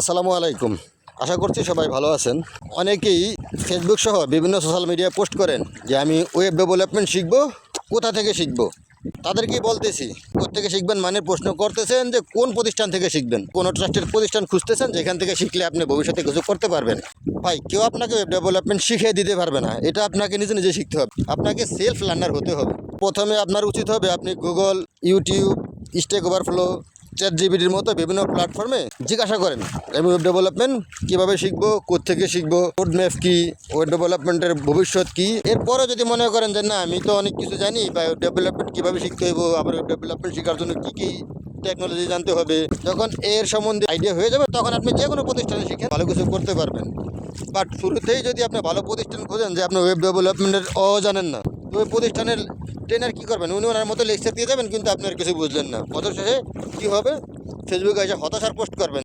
আসসালামু আলাইকুম। আশা করছি সবাই ভালো আছেন। অনেকেই ফেসবুক সহ বিভিন্ন সোশ্যাল মিডিয়ায় পোস্ট করেন যে আমি ওয়েব ডেভেলপমেন্ট শিখব, কোথা থেকে শিখব। তাদেরকেই বলতেছি, কোত্থেকে শিখবেন মানে প্রশ্ন করতেছেন যে কোন প্রতিষ্ঠান থেকে শিখবেন, কোন ট্রাস্টের প্রতিষ্ঠান খুঁজতেছেন যেখান থেকে শিখলে আপনি ভবিষ্যতে কিছু করতে পারবেন। ভাই, কেউ আপনাকে ওয়েব ডেভেলপমেন্ট শিখিয়ে দিতে পারবে না, এটা আপনাকে নিজে নিজে শিখতে হবে। আপনাকে সেলফ লার্নার হতে হবে। প্রথমে আপনার উচিত হবে আপনি গুগল, ইউটিউব, স্ট্যাক ওভারফ্লো, চ্যাটজিপিটির মতো বিভিন্ন প্ল্যাটফর্মে জিজ্ঞাসা করেন আমি ওয়েব ডেভেলপমেন্ট কীভাবে শিখবো, কোত্থেকে শিখবো, রোড ম্যাপ কী, ওয়েব ডেভেলপমেন্টের ভবিষ্যৎ কী। এরপরও যদি মনে করেন যে না আমি তো অনেক কিছু জানি বা ওয়েব ডেভেলপমেন্ট কীভাবে শিখতে হইব, আবার ওয়েব ডেভেলপমেন্ট শেখার জন্য কী কী টেকনোলজি জানতে হবে, যখন এর সম্বন্ধে আইডিয়া হয়ে যাবে তখন আপনি যে কোনো প্রতিষ্ঠানে শিখে ভালো কিছু করতে পারবেন। বাট শুরুতেই যদি আপনি ভালো প্রতিষ্ঠান খোঁজেন যে আপনি ওয়েব ডেভেলপমেন্টের জানেন না, তো ওই প্রতিষ্ঠানের ট্রেনার কী করবেন, উনি ওনার মতো লেকচার দিয়ে যাবেন কিন্তু আপনি আর কিছু বুঝলেন না। অথচ শেষে কী হবে, ফেসবুকে এসে হতাশার পোস্ট করবেন।